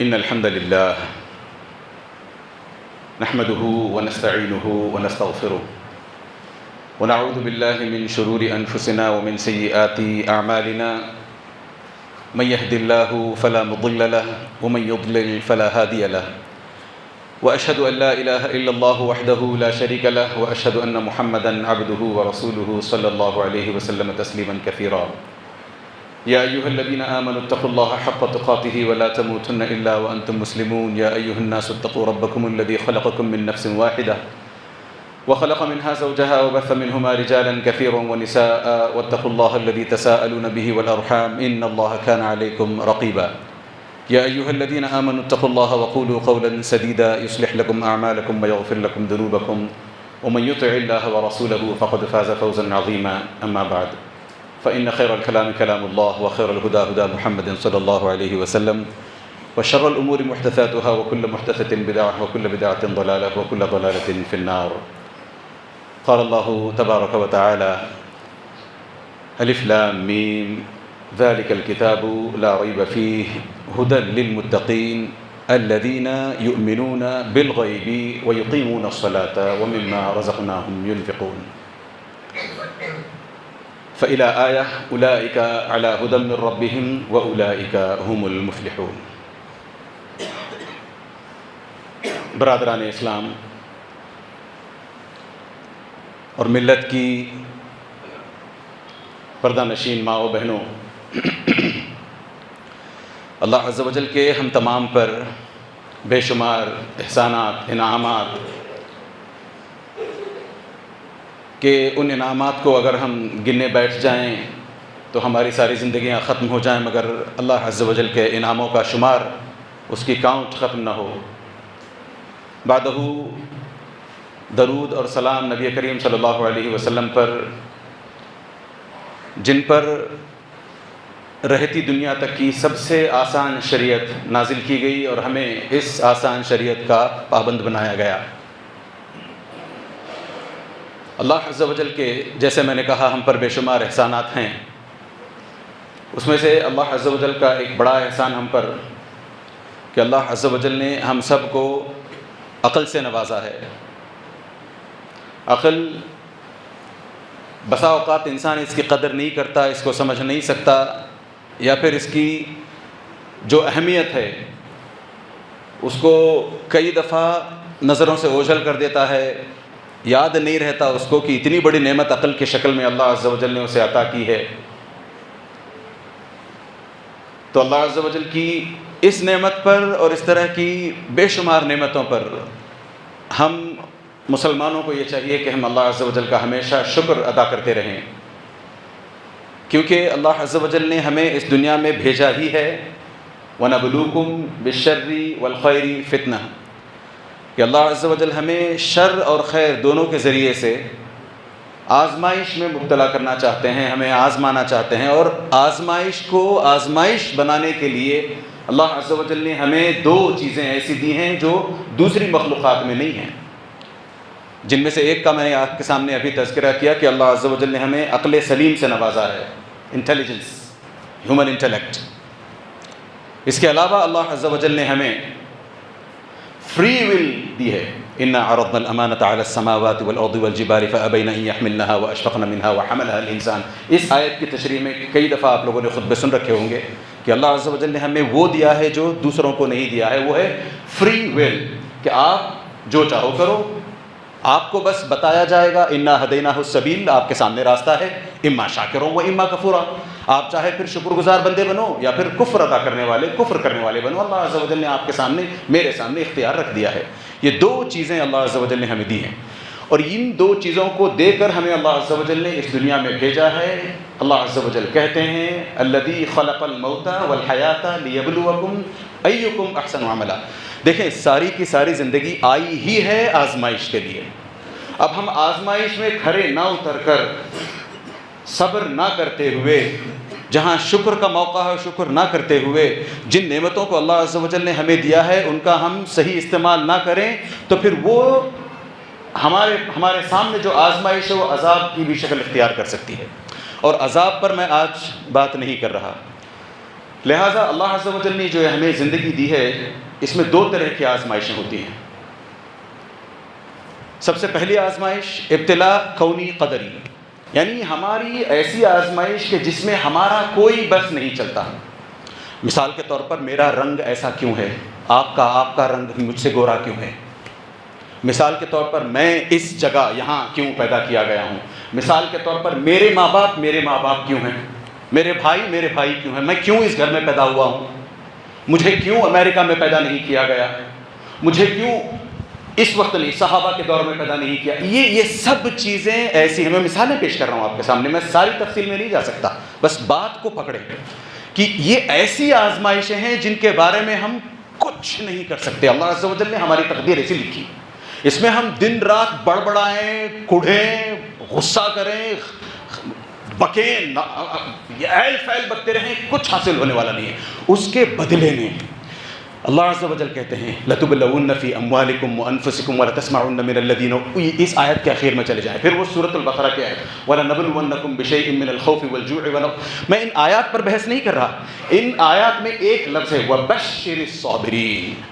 إن الحمد لله نحمده ونستعينه ونستغفره ونعوذ بالله من شرور أنفسنا ومن سيئات أعمالنا من يهد الله فلا مضل له ومن يضلل فلا هادي له وأشهد أن لا إله إلا الله وحده لا شريك له وأشهد أن محمدًا عبده ورسوله صلى الله عليه وسلم تسليمًا كثيرا يا أيها الذين آمنوا اتقوا الله حق تقاته ولا تموتن إلا وأنتم مسلمون يا أيها الناس اتقوا ربكم الذي خلقكم من نفس واحدة وخلق منها زوجها وبث منهما رجالا كثيرا ونساء واتقوا الله الذي تساءلون به والأرحام إن الله كان عليكم رقيبا يا أيها الذين آمنوا اتقوا الله وقولوا قولا سديدا يصلح لكم أعمالكم ويغفر لكم ذنوبكم ومن يطع الله ورسوله فقد فاز فوزا عظيما أما بعد فإن خير الكلام كلام الله وخير الهدى هدى محمد صلى الله عليه وسلم وشر الأمور محدثاتها وكل محدثة بدعة وكل بدعة ضلالة وكل ضلالة في النار قال الله تبارك وتعالى ألف لام ميم ذلك الكتاب لا ريب فيه هدى للمتقين الذين يؤمنون بالغيب ويقيمون الصلاة ومما رزقناهم ينفقون فإلى آية أولئك على هدى من ربهم وأولئك هم المفلحون. برادران اسلام اور ملت کی پردہ نشین ماں و بہنوں، اللہ عز و جل کے ہم تمام پر بے شمار احسانات، انعامات کہ ان انعامات کو اگر ہم گننے بیٹھ جائیں تو ہماری ساری زندگیاں ختم ہو جائیں، مگر اللہ عز و جل کے انعاموں کا شمار، اس کی کاؤنٹ ختم نہ ہو۔ بعدہ درود اور سلام نبی کریم صلی اللہ علیہ وسلم پر، جن پر رہتی دنیا تک کی سب سے آسان شریعت نازل کی گئی اور ہمیں اس آسان شریعت کا پابند بنایا گیا۔ اللہ عز و جل کے، جیسے میں نے کہا، ہم پر بے شمار احسانات ہیں۔ اس میں سے اللہ عز و جل کا ایک بڑا احسان ہم پر کہ اللہ عز و جل نے ہم سب کو عقل سے نوازا ہے۔ عقل بسا اوقات انسان اس کی قدر نہیں کرتا، اس کو سمجھ نہیں سکتا، یا پھر اس کی جو اہمیت ہے اس کو کئی دفعہ نظروں سے اوجھل کر دیتا ہے، یاد نہیں رہتا اس کو کہ اتنی بڑی نعمت عقل کی شکل میں اللہ عز و جل نے اسے عطا کی ہے۔ تو اللہ عز و جل کی اس نعمت پر اور اس طرح کی بے شمار نعمتوں پر ہم مسلمانوں کو یہ چاہیے کہ ہم اللہ عز و جل کا ہمیشہ شکر ادا کرتے رہیں، کیونکہ اللہ عز و جل نے ہمیں اس دنیا میں بھیجا ہی ہے وَنَبْلُوكُمْ بِالشَّرِّ وَالْخَيْرِ فِتْنَةً، کہ اللہ عز و جل ہمیں شر اور خیر دونوں کے ذریعے سے آزمائش میں مبتلا کرنا چاہتے ہیں، ہمیں آزمانا چاہتے ہیں، اور آزمائش کو آزمائش بنانے کے لیے اللہ عز و جل نے ہمیں دو چیزیں ایسی دی ہیں جو دوسری مخلوقات میں نہیں ہیں، جن میں سے ایک کا میں نے آپ کے سامنے ابھی تذکرہ کیا کہ اللہ عز و جل نے ہمیں عقل سلیم سے نوازا ہے، انٹیلیجنس، ہیومن انٹیلیکٹ۔ اس کے علاوہ اللہ عز و جل نے ہمیں فری ول دی ہے، اِنَّا عَرَضْنَا الْأَمَانَةَ عَلَى السَّمَاوَاتِ وَالْأَرْضِ وَالْجِبَالِ فَأَبَيْنَ أَن يَحْمِلْنَهَا وَأَشْفَقْنَ مِنْهَا وَحَمَلَهَا الْإِنسَانُ۔ اس آیت کی تشریح میں کئی دفعہ آپ لوگوں نے خطبے سن رکھے ہوں گے کہ اللہ عز و جل نے ہمیں وہ دیا ہے جو دوسروں کو نہیں دیا ہے، وہ ہے فری ول، کہ آپ جو چاہو کرو، آپ کو بس بتایا جائے گا اِنَّا هَدَيْنَاهُ السَّبِيلَ، آپ کے سامنے راستہ ہے، اما شاکروں و اما کفورا، آپ چاہے پھر شکر گزار بندے بنو یا پھر کفر ادا کرنے والے، کفر کرنے والے بنو، اللہ عز و جل نے آپ کے سامنے، میرے سامنے اختیار رکھ دیا ہے۔ یہ دو چیزیں اللہ عز و جل نے ہمیں دی ہیں، اور ان دو چیزوں کو دے کر ہمیں اللہ عز و جل نے اس دنیا میں بھیجا ہے۔ اللہ عز و جل کہتے ہیں الذی خلق الموت والحیات لیبلوکم ایکم احسن عملا۔ دیکھیں، ساری کی ساری زندگی آئی ہی ہے آزمائش کے لیے۔ اب ہم آزمائش میں کھڑے نہ اتر کر، صبر نہ کرتے ہوئے، جہاں شکر کا موقع ہے شکر نہ کرتے ہوئے، جن نعمتوں کو اللہ عز و جل نے ہمیں دیا ہے ان کا ہم صحیح استعمال نہ کریں تو پھر وہ ہمارے سامنے جو آزمائش ہے وہ عذاب کی بھی شکل اختیار کر سکتی ہے۔ اور عذاب پر میں آج بات نہیں کر رہا، لہٰذا اللہ عز و جل نے جو ہمیں زندگی دی ہے اس میں دو طرح کی آزمائشیں ہوتی ہیں. سب سے پہلی آزمائش ابتلا کونی قدری، یعنی ہماری ایسی آزمائش کہ جس میں ہمارا کوئی بس نہیں چلتا. مثال کے طور پر میرا رنگ ایسا کیوں ہے، آپ کا رنگ مجھ سے گورا کیوں ہے. مثال کے طور پر میں اس جگہ یہاں کیوں پیدا کیا گیا ہوں. مثال کے طور پر میرے ماں باپ کیوں ہیں، میرے بھائی کیوں ہیں، میں کیوں اس گھر میں پیدا ہوا ہوں، مجھے کیوں امریکہ میں پیدا نہیں کیا گیا، مجھے کیوں اس وقت نہیں صحابہ کے دور میں پیدا نہیں کیا. یہ سب چیزیں ایسی ہیں. میں مثالیں پیش کر رہا ہوں آپ کے سامنے، میں ساری تفصیل میں نہیں جا سکتا، بس بات کو پکڑیں کہ یہ ایسی آزمائشیں ہیں جن کے بارے میں ہم کچھ نہیں کر سکتے. اللہ عز و جل نے ہماری تقدیر ایسی لکھی. اس میں ہم دن رات بڑبڑائیں، کڑھیں، غصہ کریں، بکیں، ایل فیل بکتے رہیں، کچھ حاصل ہونے والا نہیں ہے. اس کے بدلے میں اللہ عز و جل کہتے ہیں لَتُبْلَوُنَّ فِي أَمْوَالِكُمْ وَأَنفُسِكُمْ وَلَتَسْمَعُنَّ مِنَ الَّذِينَ، اس آیت کے اخیر میں چلے جائیں. پھر وہ سورۃ البقرہ کی آیت وَلَنَبْلُوَنَّكُمْ بِشَيْءٍ مِّنَ الْخَوْفِ وَالْجُوعِ میں ان آیات پر بحث نہیں کر رہا. ان آیات میں ایک لفظ ہے وَبَشِّرِ الصَّابِرِينَ.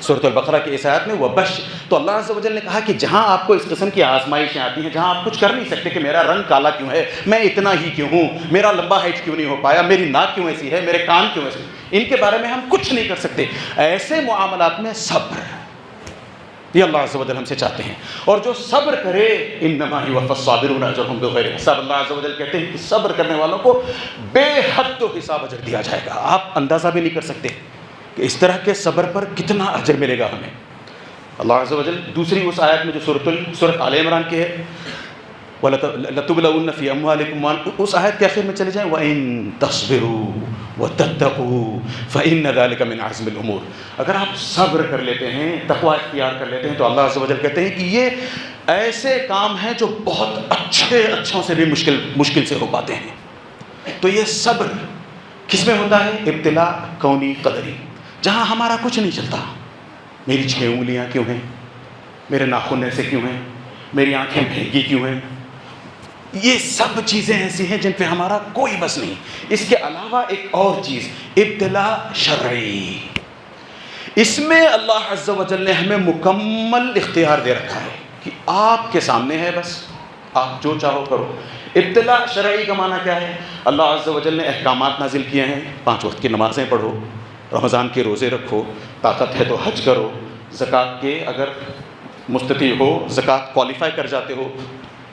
سورۃ البقرہ کی اس آیت میں وَبَشِّرْ، تو اللہ عز و جل نے کہا کہ جہاں آپ کو اس قسم کی آزمائشیں آتی ہیں، جہاں آپ کچھ کر نہیں سکتے کہ میرا رنگ کالا کیوں ہے، میں اتنا ہی کیوں ہوں، میرا لمبا ہائٹ کیوں نہیں ہو پایا، میری ناک کیوں ایسی ہے، میرے کان کیوں ایسے، ان کے بارے میں ہم کچھ نہیں کر سکتے. ایسے معاملات میں صبر، یہ اللہ عز و جل ہم سے چاہتے ہیں. اور جو صبر کرے انما یوفی الصابرون اجرهم بغیر حساب. اللہ عز و جل کہتے ہیں کہ صبر کرنے والوں کو بے حد تو حساب اجر دیا جائے گا. آپ اندازہ بھی نہیں کر سکتے کہ اس طرح کے صبر پر کتنا اجر ملے گا ہمیں. اللہ عز و جل دوسری اس آیت میں جو سورۃ آل عمران کی ہے لَتُبْلَوُنَّ فِي أَمْوَالِكُمْ، اس آیت کے آخر میں چلے جائیں وَإِن تَصْبِرُوا وَتَتَّقُوا فَإِنَّ ذَلِكَ مِنْ عَزْمِ الْأُمُورِ. اگر آپ صبر کر لیتے ہیں، تقوی اختیار کر لیتے ہیں، تو اللہ عز و جل کہتے ہیں کہ یہ ایسے کام ہیں جو بہت اچھوں سے بھی مشکل سے ہو پاتے ہیں. تو یہ صبر کس میں ہوتا ہے؟ ابتلا کونی قدری، جہاں ہمارا کچھ نہیں چلتا. میری 6 انگلیاں کیوں ہیں، میرے ناخن ایسے کیوں ہیں، میری آنکھیں بھیگی کیوں ہیں. یہ سب چیزیں ایسی ہیں جن پہ ہمارا کوئی بس نہیں. اس کے علاوہ ایک اور چیز ابتلا شرعی، اس میں اللہ عز و جل نے ہمیں مکمل اختیار دے رکھا ہے کہ آپ کے سامنے ہے، بس آپ جو چاہو کرو. ابتلا شرعی کا معنی کیا ہے؟ اللہ عز و جل نے احکامات نازل کیے ہیں. 5 وقت کی نمازیں پڑھو، رمضان کے روزے رکھو، طاقت ہے تو حج کرو، زکوٰۃ کے اگر مستطیع ہو، زکوٰۃ کوالیفائی کر جاتے ہو،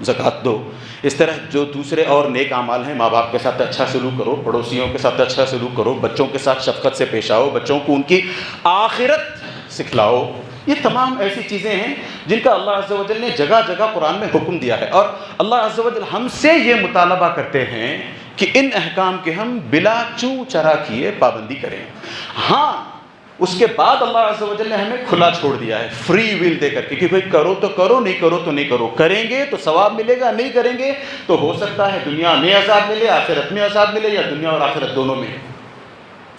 زکوٰۃ دو. اس طرح جو دوسرے اور نیک اعمال ہیں، ماں باپ کے ساتھ اچھا سلوک کرو، پڑوسیوں کے ساتھ اچھا سلوک کرو، بچوں کے ساتھ شفقت سے پیش آؤ، بچوں کو ان کی آخرت سکھلاؤ. یہ تمام ایسی چیزیں ہیں جن کا اللہ عز و جل نے جگہ جگہ قرآن میں حکم دیا ہے. اور اللہ عز و جل ہم سے یہ مطالبہ کرتے ہیں کہ ان احکام کے ہم بلا چوں چرا کیے پابندی کریں. ہاں اس کے بعد اللہ عز و جل نے ہمیں کھلا چھوڑ دیا ہے، فری ول دے کر کے کہ بھئی کرو تو کرو، نہیں کرو تو نہیں کرو. کریں گے تو ثواب ملے گا، نہیں کریں گے تو ہو سکتا ہے دنیا میں عذاب ملے، آخرت میں عذاب ملے، یا دنیا اور آخرت دونوں میں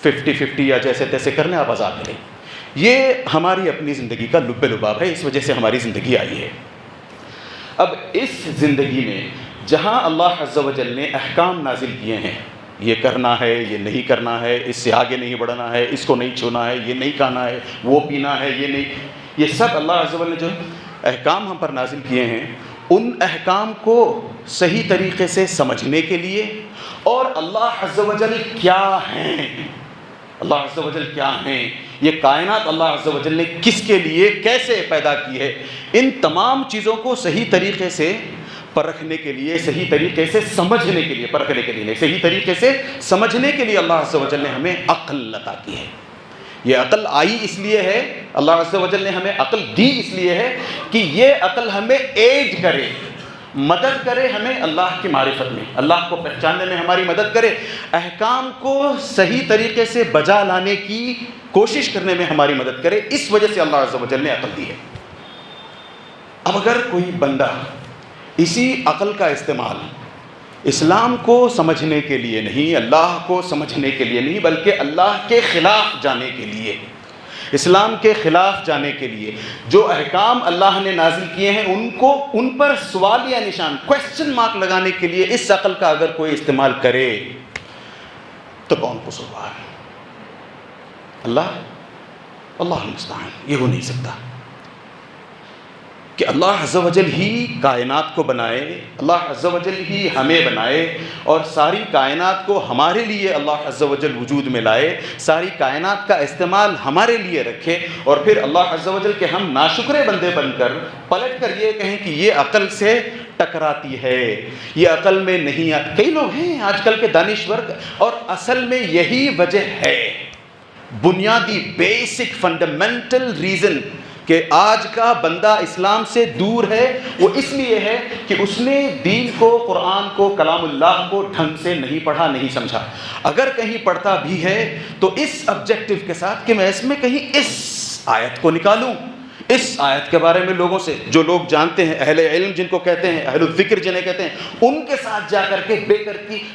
50-50 یا جیسے تیسے کرنے آپ عذاب ملے. یہ ہماری اپنی زندگی کا لب لباب ہے، اس وجہ سے ہماری زندگی آئی ہے. اب اس زندگی میں جہاں اللہ عز و جل نے احکام نازل کیے ہیں، یہ کرنا ہے، یہ نہیں کرنا ہے، اس سے آگے نہیں بڑھنا ہے، اس کو نہیں چھونا ہے، یہ نہیں کھانا ہے، وہ پینا ہے، یہ نہیں، یہ سب اللہ عز و جل نے جو احکام ہم پر نازل کیے ہیں، ان احکام کو صحیح طریقے سے سمجھنے کے لیے، اور اللہ عز و جل کیا ہیں، اللہ عز و جل کیا ہیں، یہ کائنات اللہ عز و جل نے کس کے لیے کیسے پیدا کی ہے، ان تمام چیزوں کو صحیح طریقے سے پرکھنے کے لیے، صحیح طریقے سے سمجھنے کے لیے، پرکھنے کے لیے نہیں، صحیح طریقے سے سمجھنے کے لیے اللہ عز و جل نے ہمیں عقل عطا کی ہے. یہ عقل آئی اس لیے ہے، اللہ عز و جل نے ہمیں عقل دی اس لیے ہے کہ یہ عقل ہمیں ایڈ کرے، مدد کرے ہمیں اللہ کی معرفت میں، اللہ کو پہچاننے میں ہماری مدد کرے، احکام کو صحیح طریقے سے بجا لانے کی کوشش کرنے میں ہماری مدد کرے. اس وجہ سے اللہ عز و جل نے عقل دی ہے. اب اگر کوئی بندہ اسی عقل کا استعمال اسلام کو سمجھنے کے لیے نہیں، اللہ کو سمجھنے کے لیے نہیں، بلکہ اللہ کے خلاف جانے کے لیے، اسلام کے خلاف جانے کے لیے، جو احکام اللہ نے نازل کیے ہیں ان پر سوال یا نشان، کویسچن مارک لگانے کے لیے اس عقل کا اگر کوئی استعمال کرے تو کون قصوروار ہے؟ اللہ المستعان. یہ ہو نہیں سکتا کہ اللہ عز و جل ہی کائنات کو بنائے، اللہ عز و جل ہی ہمیں بنائے اور ساری کائنات کو ہمارے لیے اللہ عز و جل وجود میں لائے، ساری کائنات کا استعمال ہمارے لیے رکھے، اور پھر اللہ عز و جل کے ہم ناشکرے بندے بن کر پلٹ کر یہ کہیں کہ یہ عقل سے ٹکراتی ہے، یہ عقل میں نہیں آتی. کئی لوگ ہیں آج کل کے دانشور، اور اصل میں یہی وجہ ہے، بنیادی بیسک فنڈامنٹل ریزن کہ آج کا بندہ اسلام سے دور ہے، وہ اس لیے ہے کہ اس نے دین کو، قرآن کو، کلام اللہ کو ڈھنگ سے نہیں پڑھا، نہیں سمجھا. اگر کہیں پڑھتا بھی ہے تو اس آبجیکٹو کے ساتھ کہ میں اس میں کہیں اس آیت کو نکالوں، اس آیت کے بارے میں لوگوں سے، جو لوگ جانتے ہیں، اہل علم جن کو کہتے ہیں، اہل الذکر جنہیں کہتے ہیں، ان کے ساتھ جا کر کے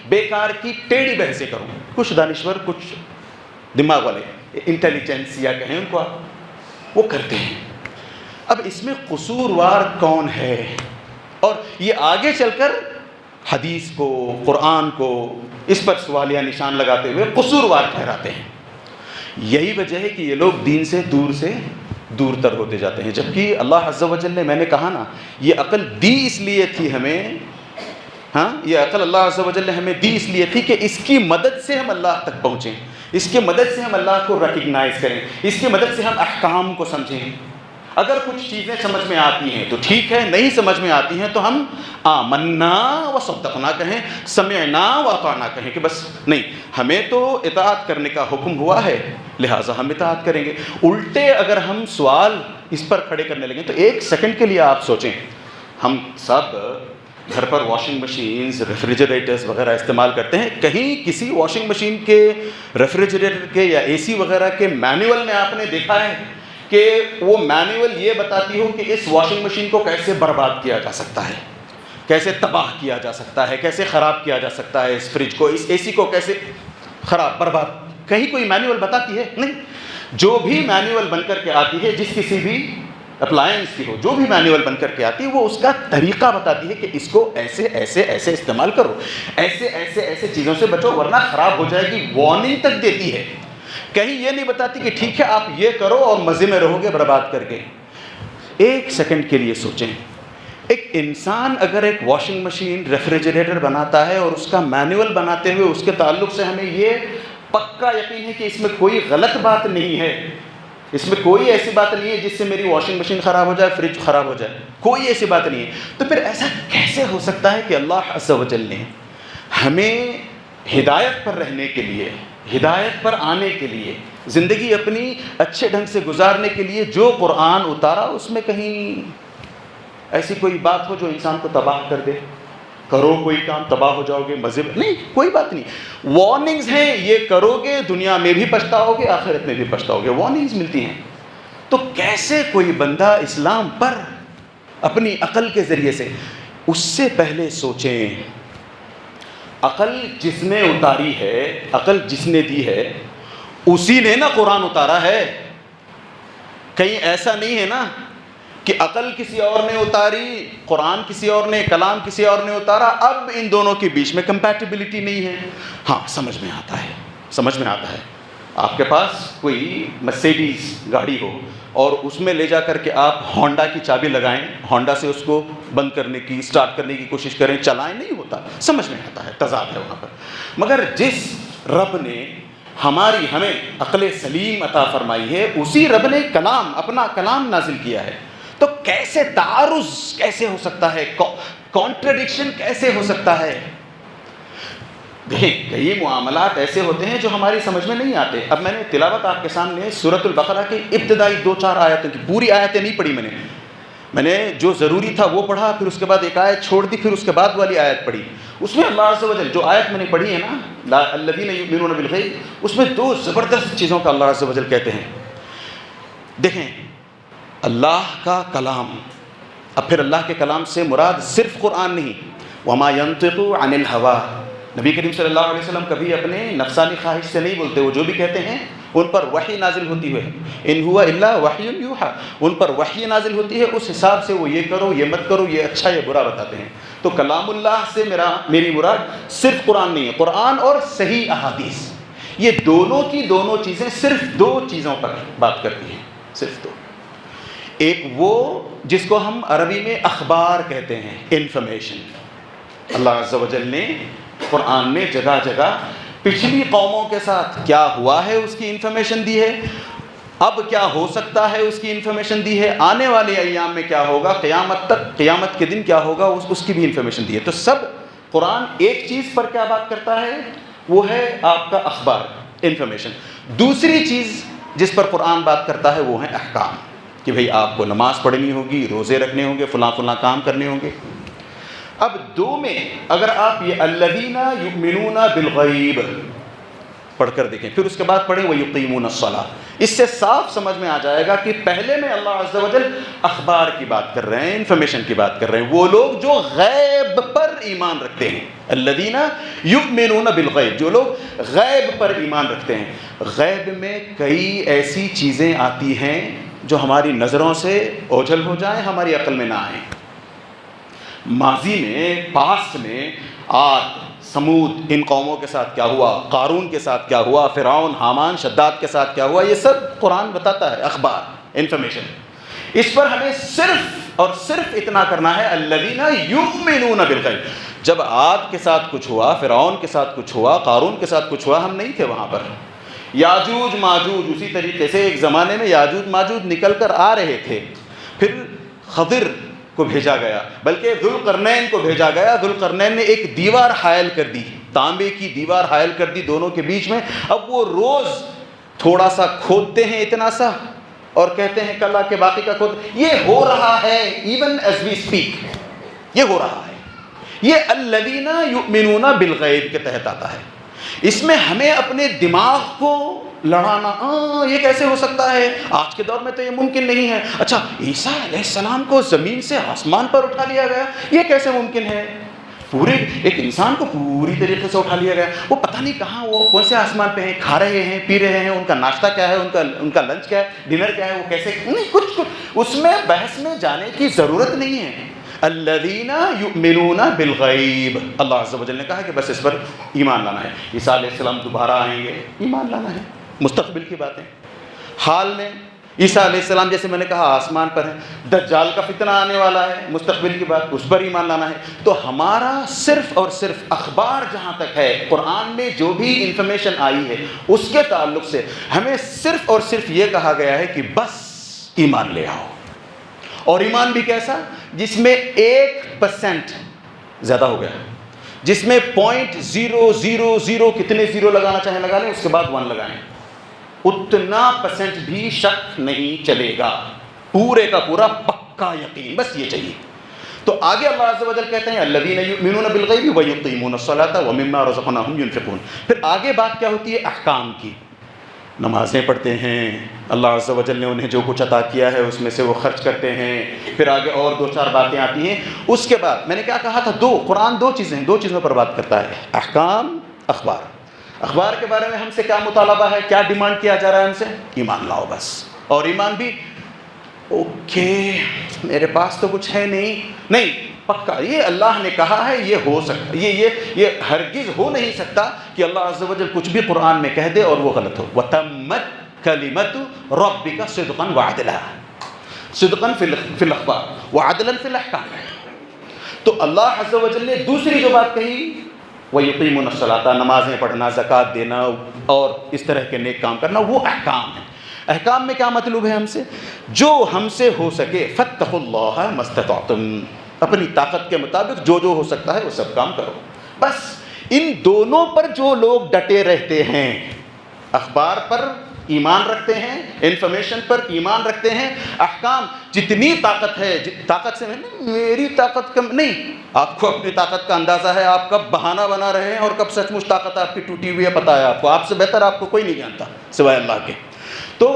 بیکار کی ٹیڑھی بحثیں کروں. کچھ دانشور، کچھ دماغ والے، انٹیلیجنس یا کہیں ان کو، وہ کرتے ہیں. اب اس میں قصوروار کون ہے؟ اور یہ آگے چل کر حدیث کو، قرآن کو اس پر سوالیہ نشان لگاتے ہوئے قصوروار ٹھہراتے ہیں. یہی وجہ ہے کہ یہ لوگ دین سے دور تر ہوتے جاتے ہیں. جبکہ اللہ عز و جل نے، میں نے کہا نا، یہ عقل دی اس لیے تھی ہمیں، یہ عقل اللہ عز و جل نے ہمیں دی اس لیے تھی کہ اس کی مدد سے ہم اللہ تک پہنچیں، اس کی مدد سے ہم اللہ کو ریکگنائز کریں، اس کی مدد سے ہم احکام کو سمجھیں. اگر کچھ چیزیں سمجھ میں آتی ہیں تو ٹھیک ہے، نہیں سمجھ میں آتی ہیں تو ہم آمنا و صدقنا کہیں، سمعنا و اطعنا کہیں کہ بس نہیں، ہمیں تو اطاعت کرنے کا حکم ہوا ہے لہٰذا ہم اطاعت کریں گے. الٹے اگر ہم سوال اس پر کھڑے کرنے لگیں تو ایک سیکنڈ کے لیے آپ سوچیں، ہم سب گھر پر واشنگ مشینز، ریفریجریٹرز وغیرہ استعمال کرتے ہیں، کہیں کسی واشنگ مشین کے، ریفریجریٹر کے یا اے سی وغیرہ کے مینول میں آپ نے دیکھا ہے کہ وہ مینول یہ بتاتی ہو کہ اس واشنگ مشین کو کیسے برباد کیا جا سکتا ہے، کیسے تباہ کیا جا سکتا ہے، کیسے خراب کیا جا سکتا ہے، اس فریج کو، اس اے سی کو کیسے خراب برباد، کہیں کوئی مینول بتاتی ہے؟ نہیں. جو بھی مینول بن کر کے آتی ہے، جس کسی بھی اپلائنس کی ہو، جو بھی مینول بن کر کے آتی ہے، وہ اس کا طریقہ بتاتی ہے کہ اس کو ایسے ایسے ایسے استعمال کرو، ایسے ایسے ایسے چیزوں سے بچو ورنہ خراب ہو جائے گی، وارننگ تک دیتی ہے. کہیں یہ نہیں بتاتی کہ ٹھیک ہے آپ یہ کرو اور مزے میں رہو گے برباد کر کے. ایک سیکنڈ کے لیے سوچیں، ایک انسان اگر ایک واشنگ مشین، ریفریجریٹر بناتا ہے اور اس کا مینول بناتے ہوئے اس کے تعلق سے ہمیں یہ پکا یقین ہے کہ اس میں کوئی غلط بات نہیں ہے، اس میں کوئی ایسی بات نہیں ہے جس سے میری واشنگ مشین خراب ہو جائے، فریج خراب ہو جائے، کوئی ایسی بات نہیں ہے، تو پھر ایسا کیسے ہو سکتا ہے کہ اللہ عز و جل نے ہمیں ہدایت پر رہنے کے لیے، ہدایت پر آنے کے لیے، زندگی اپنی اچھے ڈھنگ سے گزارنے کے لیے جو قرآن اتارا، اس میں کہیں ایسی کوئی بات ہو جو انسان کو تباہ کر دے؟ کرو کوئی کام تباہ ہو جاؤ گے، مذہب نہیں، کوئی بات نہیں. وارننگز ہیں، یہ کرو گے دنیا میں بھی پچھتاؤ گے، آخرت میں بھی پچھتاؤ گے، وارننگز ملتی ہیں. تو کیسے کوئی بندہ اسلام پر اپنی عقل کے ذریعے سے، اس سے پہلے سوچیں، عقل جس نے اتاری ہے، عقل جس نے دی ہے، اسی نے نا قرآن اتارا ہے. کہیں ایسا نہیں ہے نا کہ عقل کسی اور نے اتاری، قرآن کسی اور نے، کلام کسی اور نے اتارا، اب ان دونوں کے بیچ میں کمپیٹیبلٹی نہیں ہے. ہاں سمجھ میں آتا ہے، سمجھ میں آتا ہے. آپ کے پاس کوئی مرسیڈیز گاڑی ہو اور اس میں لے جا کر کے آپ ہونڈا کی چابی لگائیں، ہونڈا سے اس کو بند کرنے کی، سٹارٹ کرنے کی کوشش کریں، چلائیں، نہیں ہوتا. سمجھ میں آتا ہے، تضاد ہے وہاں پر. مگر جس رب نے ہمیں عقل سلیم عطا فرمائی ہے، اسی رب نے کلام، اپنا کلام نازل کیا ہے. تو کیسے تعارض کیسے ہو سکتا ہے، کانٹرڈکشن کیسے ہو سکتا ہے؟ دیکھیں، کئی معاملات ایسے ہوتے ہیں جو ہماری سمجھ میں نہیں آتے. اب میں نے تلاوت آپ کے سامنے سورۃ البقرہ کی ابتدائی 2-4 آیتوں کی، پوری آیتیں نہیں پڑھی میں نے جو ضروری تھا وہ پڑھا، پھر اس کے بعد ایک آیت چھوڑ دی، پھر اس کے بعد والی آیت پڑھی. اس میں اللہ عز و جل، جو آیت میں نے پڑھی ہے نا، الذین یؤمنون بالغیب، اس میں 2 زبردست چیزوں کا اللہ عز و جل کہتے ہیں. دیکھیں، اللہ کا کلام، اب پھر اللہ کے کلام سے مراد صرف قرآن نہیں، وما ينطق عن الهوى، نبی کریم صلی اللہ علیہ وسلم کبھی اپنے نفسانی خواہش سے نہیں بولتے. وہ جو بھی کہتے ہیں ان پر وحی نازل ہوتی ہے، ان ہوا الا وحی یوحی، ان پر وحی نازل ہوتی ہے، اس حساب سے وہ یہ کرو، یہ مت کرو، یہ اچھا یہ برا بتاتے ہیں. تو کلام اللہ سے میری مراد صرف قرآن نہیں ہے، قرآن اور صحیح احادیث. یہ دونوں کی دونوں چیزیں صرف دو چیزوں پر بات کرتی ہیں، صرف دو. ایک وہ جس کو ہم عربی میں اخبار کہتے ہیں، انفارمیشن. اللہ عز و جل نے قرآن میں جگہ جگہ پچھلی قوموں کے ساتھ کیا ہوا ہے اس کی انفارمیشن دی ہے، اب کیا ہو سکتا ہے اس کی انفارمیشن دی ہے، آنے والے ایام میں کیا ہوگا، قیامت تک، قیامت کے دن کیا ہوگا، اس کی بھی انفارمیشن دی ہے. تو سب قرآن ایک چیز پر کیا بات کرتا ہے، وہ ہے آپ کا اخبار، انفارمیشن. دوسری چیز جس پر قرآن بات کرتا ہے وہ ہے احکام، کہ بھئی آپ کو نماز پڑھنی ہوگی، روزے رکھنے ہوں گے، فلاں فلاں کام کرنے ہوں گے. اب دو میں اگر آپ یہ الذین یؤمنون بالغیب پڑھ کر دیکھیں، پھر اس کے بعد پڑھیں وَيُقِيمُونَ الصَّلَاةَ، اس سے صاف سمجھ میں آ جائے گا کہ پہلے میں اللہ عز و جل اخبار کی بات کر رہے ہیں، انفارمیشن کی بات کر رہے ہیں. وہ لوگ جو غیب پر ایمان رکھتے ہیں، الذین یؤمنون بالغیب، جو لوگ غیب پر ایمان رکھتے ہیں. غیب میں کئی ایسی چیزیں آتی ہیں جو ہماری نظروں سے اوجھل ہو جائیں، ہماری عقل میں نہ آئیں. ماضی میں، پاسٹ میں عاد، سمود، ان قوموں کے ساتھ کیا ہوا، قارون کے ساتھ کیا ہوا، فرعون، حامان، شداد کے ساتھ کیا ہوا، یہ سب قرآن بتاتا ہے، اخبار، انفارمیشن. اس پر ہمیں صرف اور صرف اتنا کرنا ہے الذین یؤمنون بالغیب. جب عاد کے ساتھ کچھ ہوا، فرعون کے ساتھ کچھ ہوا، قارون کے ساتھ کچھ ہوا، ہم نہیں تھے وہاں پر. یاجوج ماجوج اسی طریقے سے ایک زمانے میں یاجوج ماجوج نکل کر آ رہے تھے. پھر خضر کو بھیجا گیا، بلکہ ذوالقرنین کو بھیجا گیا. ذوالقرنین نے ایک دیوار حائل کر دی، تانبے کی دیوار حائل کر دی دونوں کے بیچ میں. اب وہ روز تھوڑا سا کھودتے ہیں، اتنا سا، اور کہتے ہیں کل کے باقی کا کھود. یہ ہو رہا ہے ایون ایز وی اسپیک، یہ ہو رہا ہے. یہ الذین یؤمنون بالغیب کے تحت آتا ہے. اس میں ہمیں اپنے دماغ کو لڑانا، یہ کیسے ہو سکتا ہے، آج کے دور میں تو یہ ممکن نہیں ہے. اچھا، عیسیٰ علیہ السلام کو زمین سے آسمان پر اٹھا لیا گیا، یہ کیسے ممکن ہے. پورے ایک انسان کو پوری طریقے سے اٹھا لیا گیا، وہ پتہ نہیں کہاں، وہ کون سے آسمان پہ ہیں، کھا رہے ہیں، پی رہے ہیں، ان کا ناشتہ کیا ہے، ان کا لنچ کیا ہے، ڈنر کیا ہے، وہ کیسے، نہیں، کچھ اس میں بحث میں جانے کی ضرورت نہیں ہے. الذین یؤمنون بالغیب، اللہ عز و جل نے کہا کہ بس اس پر ایمان لانا ہے. عیسیٰ علیہ السلام دوبارہ آئیں گے، ایمان لانا ہے. مستقبل کی باتیں، حال میں عیسیٰ علیہ السلام جیسے میں نے کہا آسمان پر ہیں. دجال کا فتنہ آنے والا ہے، مستقبل کی بات، اس پر ایمان لانا ہے. تو ہمارا صرف اور صرف اخبار جہاں تک ہے، قرآن میں جو بھی انفارمیشن آئی ہے اس کے تعلق سے ہمیں صرف اور صرف یہ کہا گیا ہے کہ بس ایمان لے آؤ. اور ایمان بھی کیسا، جس میں 1% زیادہ ہو گیا، جس میں 0.000 کتنے زیرو لگانا چاہیں لگا لیں، اس کے بعد 1 لگائیں، اتنا % بھی شک نہیں چلے گا. پورے کا پورا پکا یقین، بس یہ چاہیے. تو آگے اللہ عز و جل کہتے ہیں الذین یؤمنون بالغیب ویقیمون الصلاۃ ومما رزقناہم ینفقون. پھر آگے بات کیا ہوتی ہے، احکام کی. نمازیں پڑھتے ہیں، اللہ عز و جل نے انہیں جو کچھ عطا کیا ہے اس میں سے وہ خرچ کرتے ہیں. پھر آگے اور 2-4 باتیں آتی ہیں. اس کے بعد میں نے کیا کہا تھا، قرآن دو چیزوں پر بات کرتا ہے، احکام، اخبار. اخبار کے بارے میں ہم سے کیا مطالبہ ہے، کیا ڈیمانڈ کیا جا رہا ہے ہم سے، ایمان لاؤ بس. اور ایمان بھی اوکے، میرے پاس تو کچھ ہے نہیں پکا، یہ اللہ نے کہا ہے، یہ ہو سکتا، یہ ہرگز ہو نہیں سکتا کہ اللہ عز و جل کچھ بھی قرآن میں کہہ دے اور وہ غلط ہو. وَتَمَّتْ كَلِمَةُ رَبِّكَ صِدْقًا وَعَدْلًا، صدقاً فی الاخبار وعدلاً فی الاحکام. تو اللہ عز و جل نے دوسری جو بات کہی، وَيُقِيمُونَ الصَّلَاةَ، نمازیں پڑھنا، زکوٰۃ دینا اور اس طرح کے نیک کام کرنا، وہ احکام ہیں. احکام میں کیا مطلوب ہے ہم سے، جو ہم سے ہو سکے، فَاتَّقُوا اللَّهَ مَا اسْتَطَعْتُمْ، اپنی طاقت کے مطابق جو ہو سکتا ہے وہ سب کام کرو. بس ان دونوں پر جو لوگ ڈٹے رہتے ہیں، اخبار پر ایمان رکھتے ہیں، انفارمیشن پر ایمان رکھتے ہیں، احکام، جتنی طاقت ہے، طاقت سے میری طاقت کم نہیں، آپ کو اپنی طاقت کا اندازہ ہے، آپ کب بہانہ بنا رہے ہیں اور کب سچ مچ طاقت آپ کی ٹوٹی ہوئی ہے پتہ ہے آپ کو، آپ سے بہتر آپ کو کوئی نہیں جانتا سوائے اللہ کے. تو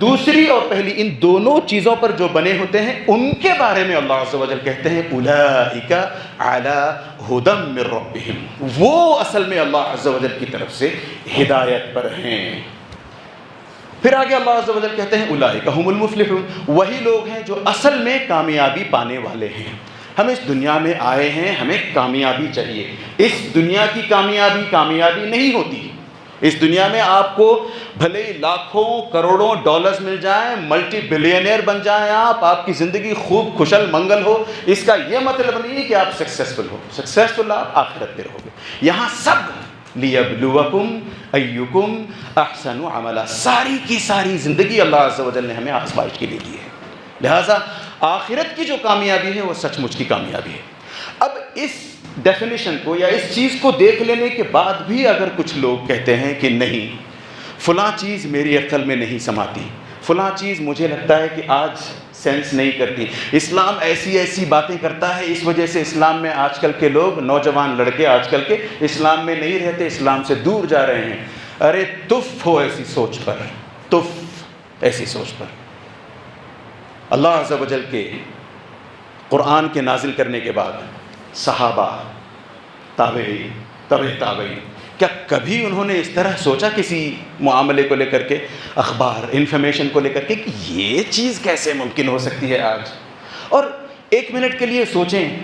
دوسری اور پہلی، ان دونوں چیزوں پر جو بنے ہوتے ہیں ان کے بارے میں اللہ عز و جل کہتے ہیں اولئک علی ھدی من ربہم، وہ اصل میں اللہ عز و جل کی طرف سے ہدایت پر ہیں. پھر آگے اللہ عز و جل کہتے ہیں اولئک ھم المفلحون، وہی لوگ ہیں جو اصل میں کامیابی پانے والے ہیں. ہم اس دنیا میں آئے ہیں، ہمیں کامیابی چاہیے. اس دنیا کی کامیابی نہیں ہوتی. اس دنیا میں آپ کو بھلے ہی لاکھوں کروڑوں ڈالرز مل جائیں، ملٹی بلینئر بن جائیں، آپ کی زندگی خوب خوشل منگل ہو، اس کا یہ مطلب نہیں ہے کہ آپ سکسیسفل ہو. سکسیسفل آپ آخرت میں رہو گے. یہاں سب لیبلوکم ایکم احسن عملا، ساری کی ساری زندگی اللہ عز و جل نے ہمیں آزمائش کے لیے دی ہے. لہٰذا آخرت کی جو کامیابی ہے وہ سچ مچ کی کامیابی ہے. اب اس ڈیفینیشن کو یا اس چیز کو دیکھ لینے کے بعد بھی اگر کچھ لوگ کہتے ہیں کہ نہیں فلاں چیز میری عقل میں نہیں سماتی، فلاں چیز مجھے لگتا ہے کہ آج سینس نہیں کرتی، اسلام ایسی ایسی باتیں کرتا ہے، اس وجہ سے اسلام میں آج کل کے لوگ، نوجوان لڑکے آج کل کے اسلام میں نہیں رہتے، اسلام سے دور جا رہے ہیں. ارے تف ہو ایسی سوچ پر، تف ایسی سوچ پر. اللہ عز و جل کے قرآن کے نازل کرنے کے بعد صحابہ، تابعین، تبع تابعین، کیا کبھی انہوں نے اس طرح سوچا کسی معاملے کو لے کر کے، اخبار انفارمیشن کو لے کر کے، کہ یہ چیز کیسے ممکن ہو سکتی ہے آج؟ اور ایک منٹ کے لیے سوچیں،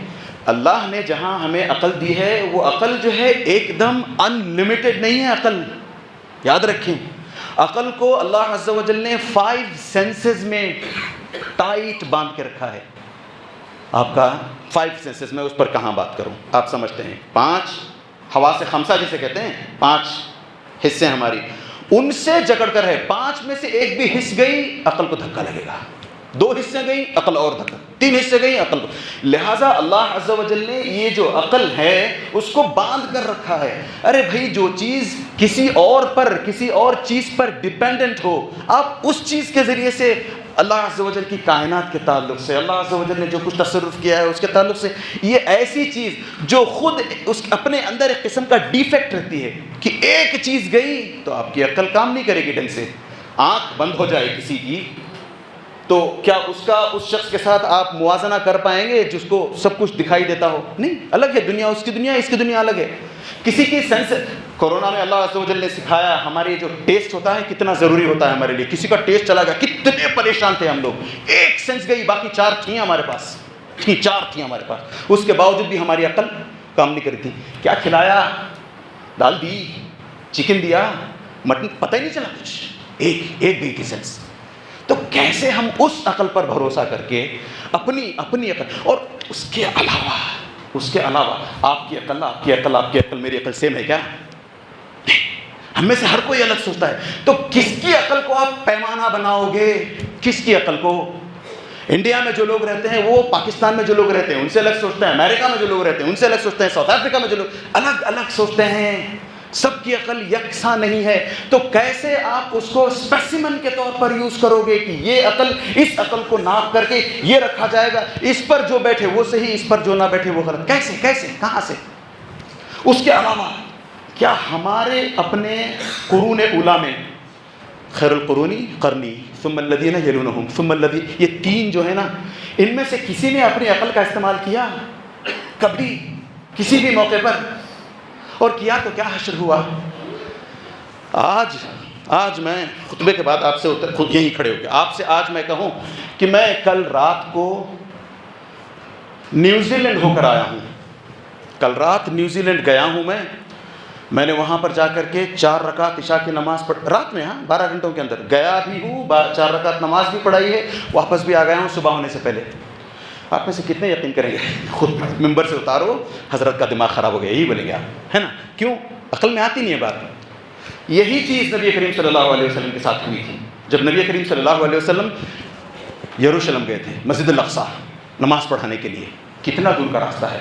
اللہ نے جہاں ہمیں عقل دی ہے وہ عقل جو ہے ایک دم ان لمیٹڈ نہیں ہے. عقل یاد رکھیں، عقل کو اللہ عز و جل نے 5 سینسز میں ٹائٹ باندھ کے رکھا ہے. آپ کا 5 سینسز، میں اس پر کہاں بات کروں، آپ سمجھتے ہیں 5 حواس خمسہ جسے کہتے ہیں، 5 حصے ہماری، ان سے جکڑ کر ہے. 5 میں سے ایک بھی حص گئی عقل کو دھکا لگے گا، 2 حصے گئی عقل اور دھکا، 3 حصے گئی عقل کو. لہٰذا اللہ عز و جل نے یہ جو عقل ہے اس کو باندھ کر رکھا ہے. ارے بھائی جو چیز کسی اور پر، کسی اور چیز پر ڈیپینڈنٹ ہو، آپ اس چیز کے ذریعے سے اللہ عز و جل کی کائنات کے تعلق سے، اللہ عز و جل نے جو کچھ تصرف کیا ہے اس کے تعلق سے، یہ ایسی چیز جو خود اس اپنے اندر ایک قسم کا ڈیفیکٹ رہتی ہے کہ ایک چیز گئی تو آپ کی عقل کام نہیں کرے گی ڈھنگ سے. آنکھ بند ہو جائے کسی کی تو کیا اس شخص کے ساتھ آپ موازنہ کر پائیں گے جس کو سب کچھ دکھائی دیتا ہو؟ نہیں، الگ ہے دنیا، اس کی دنیا، اس کی دنیا الگ ہے. کسی کی سینس، کورونا میں اللہ عز و جل نے سکھایا ہمارے جو ٹیسٹ ہوتا ہے کتنا ضروری ہوتا ہے ہمارے لیے. کسی کا ٹیسٹ چلا گیا، کتنے پریشان تھے ہم لوگ، ایک سینس گئی، باقی 4 تھیں ہمارے پاس، 4 تھیں ہمارے پاس، اس کے باوجود بھی ہماری عقل کام نہیں کری تھی. کیا کھلایا؟ دال دی، چکن دیا، مٹن، پتہ ہی نہیں چلا کچھ، ایک گئی تھی سینس. تو کیسے ہم اس عقل پر بھروسہ کر کے اپنی عقل، اور اس کے علاوہ آپ کی عقل میری عقل سیم ہے کیا؟ ہم میں سے ہر کوئی الگ سوچتا ہے. تو کس کی عقل کو آپ پیمانہ بناؤ گے؟ کس کی عقل کو؟ انڈیا میں جو لوگ رہتے ہیں وہ پاکستان میں جو لوگ رہتے ہیں ان سے الگ سوچتے ہیں، امریکہ میں جو لوگ رہتے ہیں ان سے الگ سوچتے ہیں، ساؤتھ افریقہ میں جو لوگ الگ الگ سوچتے ہیں. سب کی عقل یکساں نہیں ہے. تو کیسے آپ اس کو اسپیسیمن کے طور پر یوز کرو گے کہ یہ عقل، اس عقل کو ناپ کر کے یہ رکھا جائے گا، اس پر جو بیٹھے وہ صحیح، اس پر جو نہ بیٹھے وہ غلط؟ کیسے کہاں سے؟ اس کے علاوہ کیا ہمارے اپنے قرون اولیٰ میں، خیر القرونی قرنی ثم الذین یلونہم ثم الذین، یہ 3 جو ہے نا، ان میں سے کسی نے اپنی عقل کا استعمال کیا کبھی کسی بھی موقع پر؟ اور کیا تو کیا حشر ہوا؟ آج میں خطبے کے بعد آپ سے خود یہیں کھڑے ہو گیا، آپ سے آج میں کہوں کہ میں کل رات کو نیوزی لینڈ ہو کر آیا ہوں. کل رات نیوزی لینڈ گیا ہوں میں نے وہاں پر جا کر کے 4 رکعت عشاء کی نماز پڑھ، رات میں، 12 گھنٹوں کے اندر گیا بھی ہوں، 4 رکعت نماز بھی پڑھائی ہے، واپس بھی آ گیا ہوں صبح ہونے سے پہلے. آپ میں سے کتنے یقین کریں گے؟ خود ممبر سے اتارو، حضرت کا دماغ خراب ہو گیا، یہی بولیں گے آپ، ہے نا؟ کیوں؟ عقل میں آتی نہیں ہے بات. یہی چیز نبی کریم صلی اللہ علیہ وسلم کے ساتھ ہوئی تھی. جب نبی کریم صلی اللہ علیہ وسلم یروشلم گئے تھے مسجد الاقصی نماز پڑھانے کے لیے، کتنا دور کا راستہ ہے.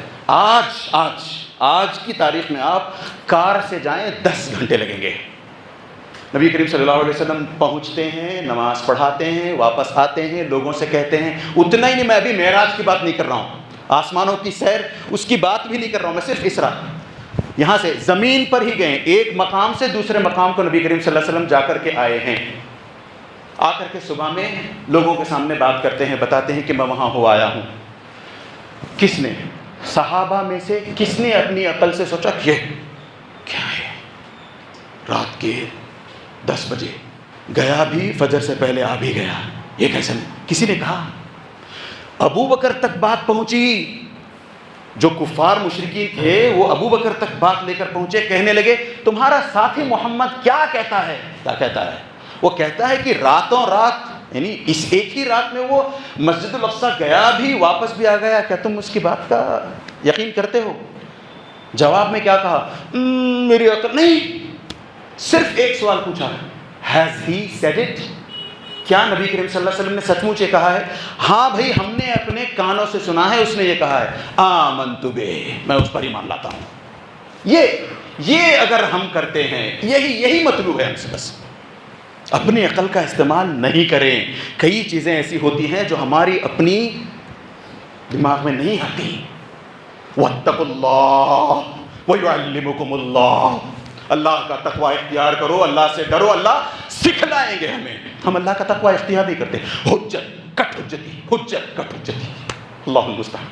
آج کی تاریخ میں آپ کار سے جائیں 10 گھنٹے لگیں گے. نبی کریم صلی اللہ علیہ وسلم پہنچتے ہیں، نماز پڑھاتے ہیں، واپس آتے ہیں، لوگوں سے کہتے ہیں. اتنا ہی نہیں، میں ابھی معراج کی بات نہیں کر رہا ہوں، آسمانوں کی سیر اس کی بات بھی نہیں کر رہا ہوں، میں صرف اسرا، یہاں سے زمین پر ہی گئے، ایک مقام سے دوسرے مقام کو نبی کریم صلی اللہ علیہ وسلم جا کر کے آئے ہیں. آ کر کے صبح میں لوگوں کے سامنے بات کرتے ہیں، بتاتے ہیں کہ میں وہاں ہو آیا ہوں. کس نے؟ صحابہ میں سے کس نے اپنی عقل سے سوچا کہ کیا ہے رات کے 10 بجے گیا بھی، فجر سے پہلے آ بھی گیا، یہ کیسے؟ کسی نے کہا؟ ابو بکر تک بات پہنچی، جو کفار مشرکین تھے وہ ابو بکر تک بات لے کر پہنچے، کہنے لگے تمہارا ساتھی محمد کیا کہتا ہے؟ کیا کہتا ہے؟ وہ کہتا ہے کہ راتوں رات، یعنی اس ایک ہی رات میں وہ مسجد الاقصیٰ گیا بھی واپس بھی آ گیا، کیا تم اس کی بات کا یقین کرتے ہو؟ جواب میں کیا کہا؟ میری عقل نہیں، صرف ایک سوال پوچھا، ہیز ہی سیڈ اٹ؟ کیا نبی کریم صلی اللہ علیہ وسلم نے سچ مچ یہ کہا ہے؟ ہاں بھائی، ہم نے اپنے کانوں سے سنا ہے، اس نے یہ کہا ہے، آمنت بہ، میں اس پر ایمان لاتا ہوں۔ یہ اگر ہم کرتے ہیں، یہی مطلوب ہے ہم سے، بس اپنی عقل کا استعمال نہیں کریں۔ کئی چیزیں ایسی ہوتی ہیں جو ہماری اپنی دماغ میں نہیں آتی۔ واتقوا اللہ ویعلمکم اللہ، اللہ کا تقوی اختیار کرو، اللہ سے ڈرو، اللہ سکھلائیں گے ہمیں۔ ہم اللہ کا تقوی اختیار نہیں کرتے، حجت کٹ حجتی، اللہ المستعان۔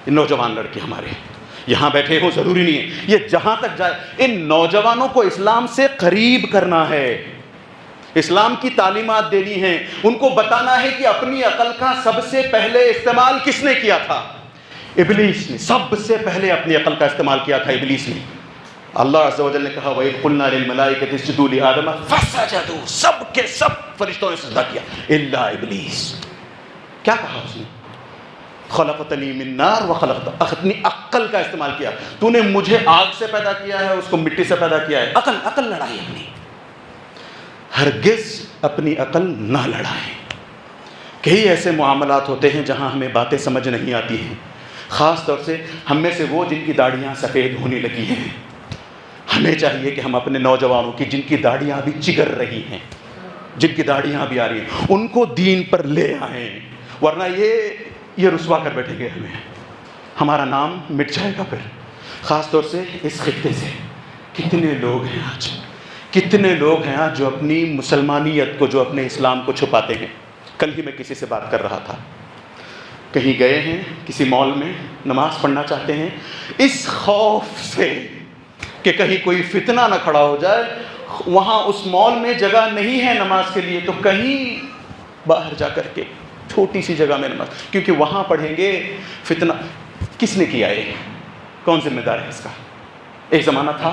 ان نوجوان لڑکے ہمارے یہاں بیٹھے ہوں، ضروری نہیں ہے یہ جہاں تک جائے، ان نوجوانوں کو اسلام سے قریب کرنا ہے، اسلام کی تعلیمات دینی ہیں، ان کو بتانا ہے کہ اپنی عقل کا سب سے پہلے استعمال کس نے کیا تھا؟ ابلیس نے سب سے پہلے اپنی عقل کا استعمال کیا تھا، ابلیس نے۔ اللہ عز و جل نے کہا وَإِذْ قُلْنَا لِلْمَلَائِكَةِ اسْجُدُوا لِآدَمَ فَسَجَدُوا، سب کے سب فرشتوں نے سجدہ کیا الا ابلیس۔ کیا کہا اس نے؟ خلقتنی من نار وخلقت، اپنی عقل کا استعمال کیا، تو نے مجھے آگ سے پیدا کیا ہے، اس کو مٹی سے پیدا کیا ہے۔ عقل لڑائی اپنی، ہرگز اپنی عقل نہ لڑائیں۔ کئی ایسے معاملات ہوتے ہیں جہاں ہمیں باتیں سمجھ نہیں آتی ہیں، خاص طور سے ہم میں سے وہ جن کی داڑھیاں سفید ہونے لگی ہیں۔ ہمیں چاہیے کہ ہم اپنے نوجوانوں کی جن کی داڑھیاں ابھی چگر رہی ہیں، جن کی داڑھیاں ابھی آ رہی ہیں، ان کو دین پر لے آئیں، ورنہ یہ رسوا کر بیٹھیں گے ہمیں، ہمارا نام مٹ جائے گا پھر۔ خاص طور سے اس خطے سے کتنے لوگ ہیں آج جو اپنی مسلمانیت کو، جو اپنے اسلام کو چھپاتے ہیں۔ کل ہی میں کسی سے بات کر رہا تھا، کہیں گئے ہیں کسی مال میں، نماز پڑھنا چاہتے ہیں، اس خوف سے کہ کہیں کوئی فتنہ نہ کھڑا ہو جائے، وہاں اس مال میں جگہ نہیں ہے نماز کے لیے، تو کہیں باہر جا کر کے چھوٹی سی جگہ میں نماز، کیونکہ وہاں پڑھیں گے فتنہ۔ کس نے کیا یہ؟ کون ذمہ دار ہے اس کا؟ ایک زمانہ تھا،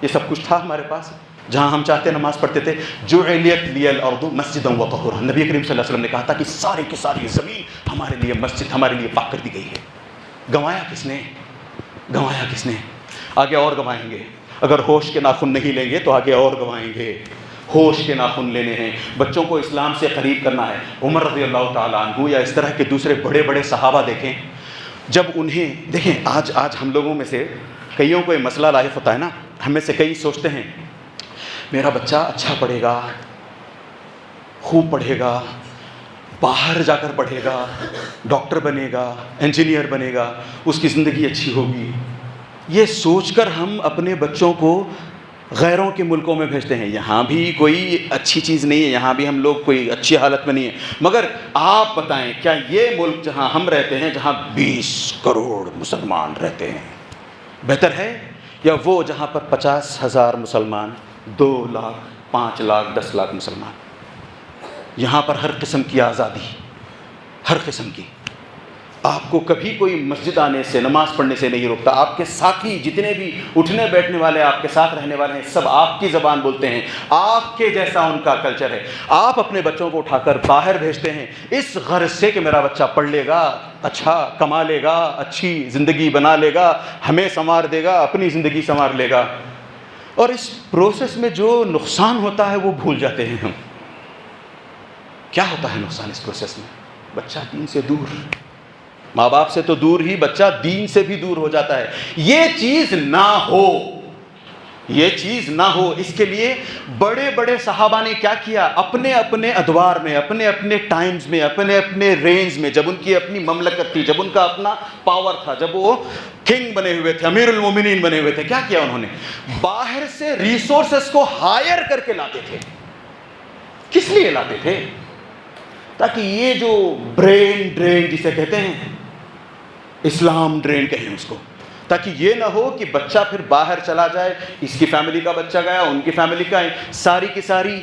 یہ سب کچھ تھا ہمارے پاس، جہاں ہم چاہتے نماز پڑھتے تھے۔ جعلت لی الارض مسجدا وطہورا، نبی کریم صلی اللہ علیہ وسلم نے کہا تھا کہ ساری کی ساری زمین ہمارے لیے مسجد، ہمارے لیے پاک کر دی گئی ہے۔ گنوایا کس نے؟ آگے اور گنوائیں گے، اگر ہوش کے ناخن نہیں لیں گے تو آگے اور گنوائیں گے۔ ہوش کے ناخن لینے ہیں، بچوں کو اسلام سے قریب کرنا ہے۔ عمر رضی اللہ تعالیٰ عنہ یا اس طرح کے دوسرے بڑے بڑے صحابہ دیکھیں، جب انہیں دیکھیں، آج ہم لوگوں میں سے کئیوں کو یہ مسئلہ لاحق ہوتا ہے نا، ہم میں سے کئی سوچتے ہیں میرا بچہ اچھا پڑھے گا، خوب پڑھے گا، باہر جا کر پڑھے گا، ڈاکٹر بنے گا، انجینئر بنے گا، اس کی زندگی اچھی ہوگی۔ یہ سوچ کر ہم اپنے بچوں کو غیروں کے ملکوں میں بھیجتے ہیں۔ یہاں بھی کوئی اچھی چیز نہیں ہے، یہاں بھی ہم لوگ کوئی اچھی حالت میں نہیں ہیں، مگر آپ بتائیں کیا یہ ملک جہاں ہم رہتے ہیں، جہاں 20 کروڑ مسلمان رہتے ہیں، بہتر ہے یا وہ جہاں پر 50,000 مسلمان، 2 لاکھ، 5 لاکھ، 10 لاکھ مسلمان؟ یہاں پر ہر قسم کی آزادی، ہر قسم کی، آپ کو کبھی کوئی مسجد آنے سے، نماز پڑھنے سے نہیں روکتا۔ آپ کے ساتھی جتنے بھی اٹھنے بیٹھنے والے، آپ کے ساتھ رہنے والے ہیں، سب آپ کی زبان بولتے ہیں، آپ کے جیسا ان کا کلچر ہے۔ آپ اپنے بچوں کو اٹھا کر باہر بھیجتے ہیں اس غرض سے کہ میرا بچہ پڑھ لے گا، اچھا کما لے گا، اچھی زندگی بنا لے گا، ہمیں سنوار دے گا، اپنی زندگی سنوار لے گا، اور اس پروسیس میں جو نقصان ہوتا ہے وہ بھول جاتے ہیں ہم۔ کیا ہوتا ہے نقصان اس پروسیس میں؟ بچہ دین سے دور، ماں باپ سے تو دور ہی، بچہ دین سے بھی دور ہو جاتا ہے۔ یہ چیز نہ ہو، اس کے لیے بڑے بڑے صحابہ نے کیا کیا؟ اپنے اپنے ادوار میں، اپنے اپنے ٹائمز میں، اپنے اپنے رینج میں، جب ان کی اپنی مملکت تھی، جب ان کا اپنا پاور تھا، جب وہ کنگ بنے ہوئے تھے، امیر المومنین بنے ہوئے تھے، کیا کیا انہوں نے؟ باہر سے ریسورسز کو ہائر کر کے لاتے تھے۔ کس لیے لاتے تھے؟ تاکہ یہ جو برین ڈرین جسے کہتے ہیں، اسلام ڈرین کہیں اس کو، تاکہ یہ نہ ہو کہ بچہ پھر باہر چلا جائے، اس کی فیملی کا بچہ گیا، ان کی فیملی کا، ساری کی ساری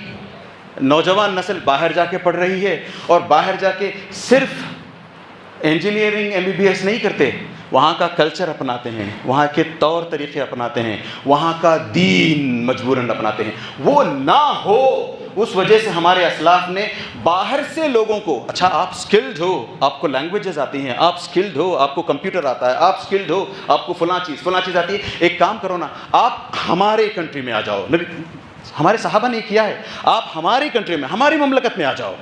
نوجوان نسل باہر جا کے پڑھ رہی ہے، اور باہر جا کے صرف انجینئرنگ MBBS نہیں کرتے، وہاں کا کلچر اپناتے ہیں، وہاں کے طور طریقے اپناتے ہیں، وہاں کا دین مجبوراً اپناتے ہیں. وہ نہ ہو اس وجہ سے ہمارے اسلاف نے باہر سے لوگوں کو، اچھا آپ سکلڈ ہو، آپ کو لینگویجز آتی ہیں، آپ سکلڈ ہو، آپ کو کمپیوٹر آتا ہے، آپ سکلڈ ہو، آپ کو فلاں چیز آتی ہے، ایک کام کرو نا، آپ ہمارے کنٹری میں آ جاؤ. نبی ہمارے صحابہ نے کیا ہے، آپ ہماری کنٹری میں، ہماری مملکت میں آ جاؤ.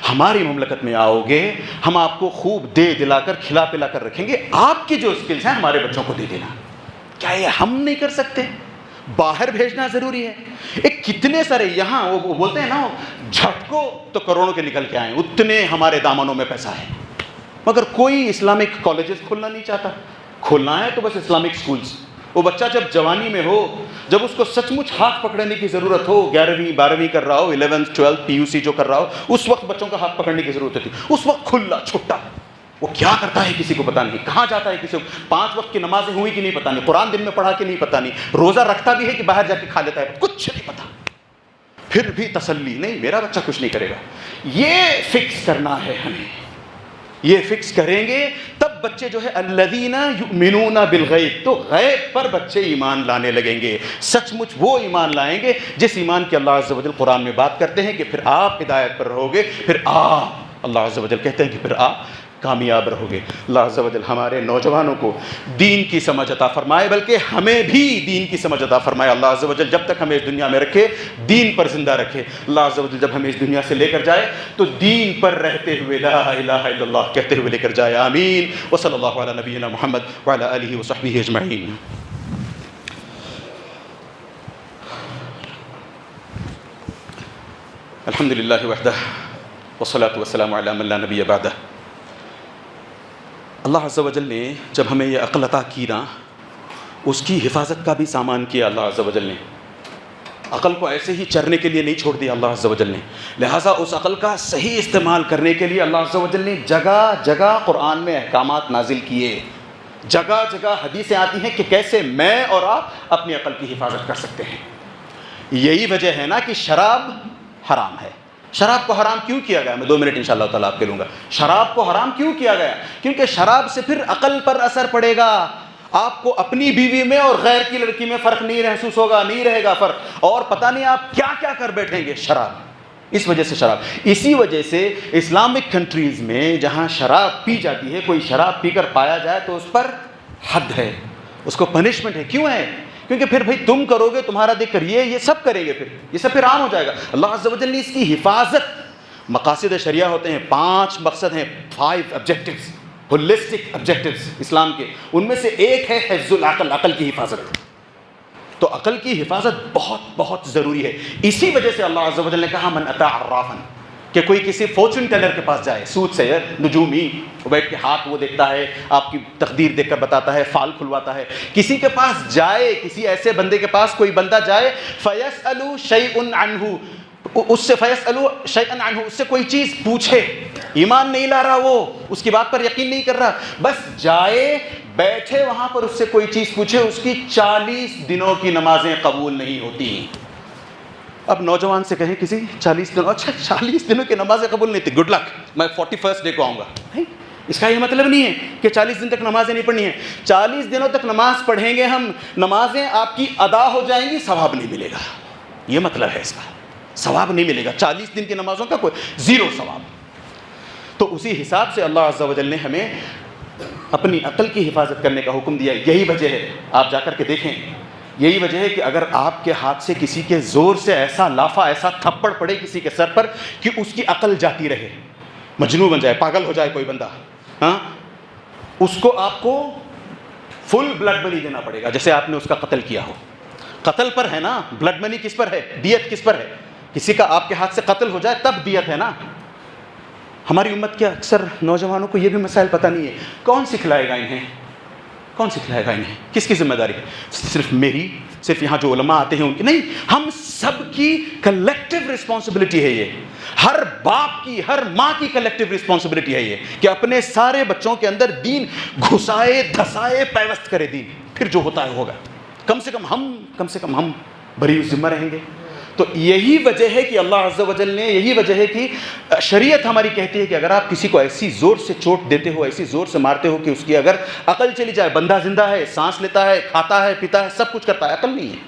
ہماری مملکت میں آؤ گے، ہم آپ کو خوب دے دلا کر کھلا پلا کر رکھیں گے. آپ کی جو اسکلز ہیں ہمارے بچوں کو دے دینا. کیا یہ ہم نہیں کر سکتے؟ باہر بھیجنا ضروری ہے. ایک کتنے سارے یہاں وہ بولتے ہیں نا جھٹکو تو کروڑوں کے نکل کے آئیں، اتنے ہمارے دامنوں میں پیسہ ہے، مگر کوئی اسلامک کالجز کھولنا نہیں چاہتا. کھولنا ہے تو بس اسلامک سکولز. وہ بچہ جب جوانی میں ہو، جب اس کو سچ مچ ہاتھ پکڑنے کی ضرورت ہو، 11ویں 12ویں کر رہا ہو، 11th 12th PUC جو کر رہا ہو، اس وقت بچوں کا ہاتھ پکڑنے کی ضرورت ہوتی. اس وقت کھلا چھٹا وہ کیا کرتا ہے کسی کو پتہ نہیں، کہاں جاتا ہے کسی کو، 5 وقت کی نمازیں ہوئی کہ نہیں پتہ نہیں، قرآن دن میں پڑھا کہ نہیں پتہ نہیں، روزہ رکھتا بھی ہے کہ باہر جا کے کھا لیتا ہے، کچھ نہیں پتہ. پھر بھی تسلی نہیں، میرا بچہ کچھ نہیں کرے گا. یہ فکس کرنا ہے ہمیں، یہ فکس کریں گے تب بچے جو ہے الذین یؤمنون بالغیب، تو غیب پر بچے ایمان لانے لگیں گے. سچ مچ وہ ایمان لائیں گے جس ایمان کی اللہ عز و جل قرآن میں بات کرتے ہیں کہ پھر آپ ہدایت پر رہو گے، پھر اللہ عز و جل کہتے ہیں کہ پھر آپ کامیاب رہو گے. اللہ عز و جل ہمارے نوجوانوں کو دین کی سمجھ عطا فرمائے، بلکہ ہمیں بھی دین کی سمجھ عطا فرمائے. اللہ عز و جل جب تک ہمیں اس دنیا میں رکھے دین پر زندہ رکھے. اللہ عز و جل جب ہمیں اس دنیا سے لے کر جائے تو دین پر رہتے ہوئے لا الہ الا اللہ کہتے ہوئے لے کر جائے. آمین. وصلی اللہ علی نبینا محمد وعلی آلہ وصحبہ اجمعین. الحمد للہ وحدہ والصلاة والسلام علی من لا نبی بعدہ. اللہ عز و جل نے جب ہمیں یہ عقل عطا کی نا، اس کی حفاظت کا بھی سامان کیا. اللہ عز و جل نے عقل کو ایسے ہی چرنے کے لیے نہیں چھوڑ دیا اللہ عز و جل نے، لہٰذا اس عقل کا صحیح استعمال کرنے کے لیے اللہ عز و جل نے جگہ جگہ قرآن میں احکامات نازل کیے. جگہ جگہ حدیثیں آتی ہیں کہ کیسے میں اور آپ اپنی عقل کی حفاظت کر سکتے ہیں. یہی وجہ ہے نا کہ شراب حرام ہے. شراب کو حرام کیوں کیا گیا؟ میں 2 منٹ انشاءاللہ تعالیٰ آپ کے لوں گا. شراب کو حرام کیوں کیا گیا؟ کیونکہ شراب سے پھر عقل پر اثر پڑے گا. آپ کو اپنی بیوی میں اور غیر کی لڑکی میں فرق نہیں محسوس ہوگا، نہیں رہے گا فرق، اور پتہ نہیں آپ کیا کیا کر بیٹھیں گے. شراب، اس وجہ سے شراب. اسی وجہ سے اسلامک کنٹریز میں جہاں شراب پی جاتی ہے، کوئی شراب پی کر پایا جائے تو اس پر حد ہے، اس کو پنشمنٹ ہے. کیوں ہے؟ کیونکہ پھر بھائی تم کرو گے، تمہارا دیکھ کر یہ سب کریں گے، پھر یہ سب پھر عام ہو جائے گا. اللہ عز و جل نے اس کی حفاظت، مقاصد شریعہ ہوتے ہیں 5 مقصد ہیں، 5 آبجیکٹیوز، ہولسٹک آبجیکٹیوز اسلام کے. ان میں سے ایک ہے حفظ العقل، عقل کی حفاظت. تو عقل کی حفاظت بہت بہت ضروری ہے. اسی وجہ سے اللہ عز و جل نے کہا من اتی عرافا، کہ کوئی کسی فارچون ٹیلر کے پاس جائے، سود سے نجومی، وہ بیٹھ کے ہاتھ وہ دیکھتا ہے، آپ کی تقدیر دیکھ کر بتاتا ہے، فال کھلواتا ہے. کسی کے پاس جائے، کسی ایسے بندے کے پاس کوئی بندہ جائے، فَيَسْأَلُ شَيْءٌ عَنْهُ، اس سے فَيَسْأَلُ شَيْئًا عَنْهُ، اس سے کوئی چیز پوچھے. ایمان نہیں لا رہا، وہ اس کی بات پر یقین نہیں کر رہا، بس جائے بیٹھے وہاں پر، اس سے کوئی چیز پوچھے، اس کی 40 دنوں کی نمازیں قبول نہیں ہوتی. اب نوجوان سے کہیں کسی 40 دنوں، اچھا 40 دنوں کی نمازیں قبول نہیں تھی، گڈ لک، میں 41st ڈے کو آؤں گا. اس کا یہ مطلب نہیں ہے کہ 40 دن تک نمازیں نہیں پڑھنی ہیں. 40 دنوں تک نماز پڑھیں گے ہم، نمازیں آپ کی ادا ہو جائیں گی، ثواب نہیں ملے گا. یہ مطلب ہے اس کا، ثواب نہیں ملے گا. 40 دن کی نمازوں کا کوئی 0 ثواب. تو اسی حساب سے اللہ عز و جل نے ہمیں اپنی عقل کی حفاظت کرنے کا حکم دیا. یہی وجہ ہے، آپ جا کر کے دیکھیں، یہی وجہ ہے کہ اگر آپ کے ہاتھ سے کسی کے زور سے ایسا لافہ، ایسا تھپڑ پڑے کسی کے سر پر کہ اس کی عقل جاتی رہے، مجنون بن جائے، پاگل ہو جائے کوئی بندہ، ہاں، اس کو آپ کو فل بلڈ منی دینا پڑے گا، جیسے آپ نے اس کا قتل کیا ہو. قتل پر ہے نا، بلڈ منی کس پر ہے، دیت کس پر ہے. کسی کا آپ کے ہاتھ سے قتل ہو جائے تب دیت ہے نا. ہماری امت کے اکثر نوجوانوں کو یہ بھی مسائل پتہ نہیں ہے. کون سکھلائے گا انہیں؟ کون سکھلائے گا انہیں؟ کس کی ذمہ داری ہے؟ صرف میری، صرف یہاں جو علماء آتے ہیں ان کی نہیں، ہم سب کی کلیکٹیو رسپانسبلٹی ہے یہ. ہر باپ کی، ہر ماں کی کلیکٹیو رسپانسبلٹی ہے یہ کہ اپنے سارے بچوں کے اندر دین گھسائے، دھسائے، پیوست کرے دین. پھر جو ہوتا ہے ہوگا. کم سے کم ہم بری ذمہ رہیں گے. تو یہی وجہ ہے کہ اللہ عز و جل نے، یہی وجہ ہے کہ شریعت ہماری کہتی ہے کہ اگر آپ کسی کو ایسی زور سے چوٹ دیتے ہو، ایسی زور سے مارتے ہو کہ اس کی اگر عقل چلی جائے، بندہ زندہ ہے، سانس لیتا ہے، کھاتا ہے، پیتا ہے، سب کچھ کرتا ہے، عقل نہیں ہے،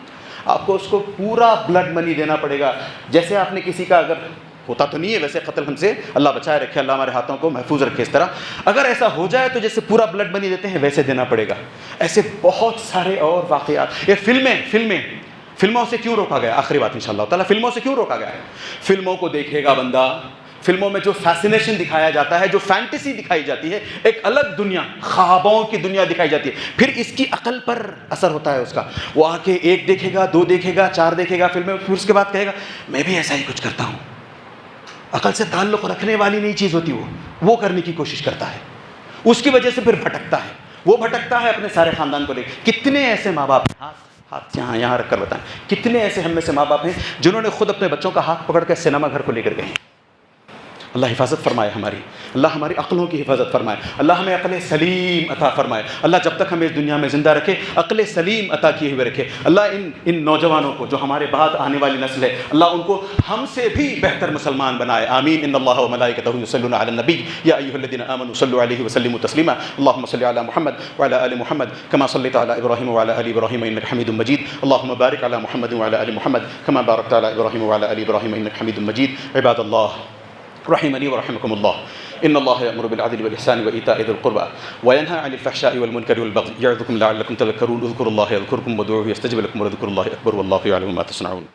آپ کو اس کو پورا بلڈ منی دینا پڑے گا. جیسے آپ نے کسی کا، اگر ہوتا تو نہیں ہے ویسے قتل ہم سے، اللہ بچائے رکھے، اللہ ہمارے ہاتھوں کو محفوظ رکھے اس طرح، اگر ایسا ہو جائے تو جیسے پورا بلڈ منی دیتے ہیں ویسے دینا پڑے گا. ایسے بہت سارے اور واقعات. یہ فلموں سے کیوں روکا گیا؟ آخری بات انشاءاللہ تعالیٰ، فلموں سے کیوں روکا گیا ہے؟ فلموں کو دیکھے گا بندہ، فلموں میں جو فیسینیشن دکھایا جاتا ہے، جو فینٹیسی دکھائی جاتی ہے، ایک الگ دنیا، خوابوں کی دنیا دکھائی جاتی ہے، پھر اس کی عقل پر اثر ہوتا ہے اس کا. وہ آ کے 1 دیکھے گا، 2 دیکھے گا، 4 دیکھے گا فلمیں، پھر اس کے بعد کہے گا میں بھی ایسا ہی کچھ کرتا ہوں. عقل سے تعلق رکھنے والی نہیں چیز ہوتی، وہ کرنے کی کوشش کرتا ہے، اس کی وجہ سے پھر بھٹکتا ہے. وہ بھٹکتا ہے اپنے سارے خاندان کو لے کے. کتنے ایسے ماں باپ، ہاتھ یہاں رکھ کر بتائیں، کتنے ایسے ہم میں سے ماں باپ ہیں جنہوں نے خود اپنے بچوں کا ہاتھ پکڑ کے سینما گھر کو لے کر گئے ہیں. اللہ حفاظت فرمائے ہماری، اللہ ہماری عقلوں کی حفاظت فرمائے، اللہ ہمیں عقل سلیم عطا فرمائے. اللہ جب تک ہمیں اس دنیا میں زندہ رکھے عقل سلیم عطا کیے ہوئے رکھے. اللہ ان نوجوانوں کو جو ہمارے بعد آنے والی نسل ہے، اللہ ان کو ہم سے بھی بہتر مسلمان بنائے. آمین. ان اللہ وملائکتہ یصلون علی النبی یا ایھا الذین آمنوا صلوا علیہ وسلموا تسلیما. اللهم صل علی محمد وعلى آل محمد كما صليت على ابراہیم وعلى آل ابراہیم انك حمید مجید. اللهم بارک علی محمد وعلى آل محمد كما باركت على ابراہیم وعلى آل ابراہیم انك حمید مجید. عباد اللہ رحمني ورحمكم الله، إن الله يأمر بالعدل والإحسان وإيتاء ذي القربى وينهى عن الفحشاء والمنكر والبغي يعظكم لعلكم تذكرون. اذكروا الله يذكركم وادعوه يستجب لكم ولذكر الله أكبر والله يعلم ما تصنعون.